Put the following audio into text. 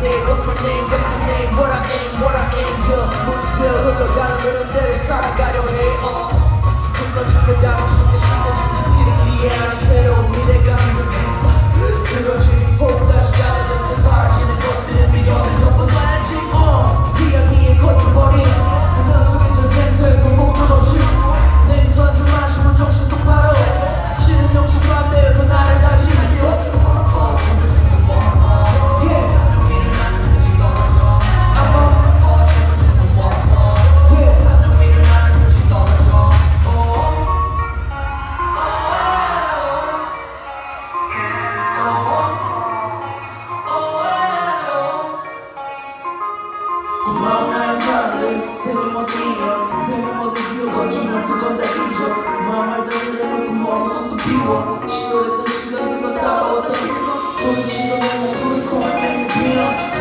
day, what's my name, what's my name, what I aim, 문제 흘러가는 흐름대로 살아가려 해 흘러지게 다가서게 시대지 길을 이해하는 새로운 미래가 그렇지 호흡 다시 가다듬고 사라지는 것들은 미련을 전부 놔야지 이야기에 거쳐버린 난 속에 전쟁터에서 목적 없이 냉수 좀 마시고 정신 똑바로 싫은 영신 반대에서 나를 다시 고마운 나의 사람들 새로운 어디야 새로운 어디 거치면 그건 다 잊어 마음 알다 내려놓고 머릿속도 비워 시도했던 시간들과 다 얻어 실수 소리 치고 내 목소리 코만 내는 비어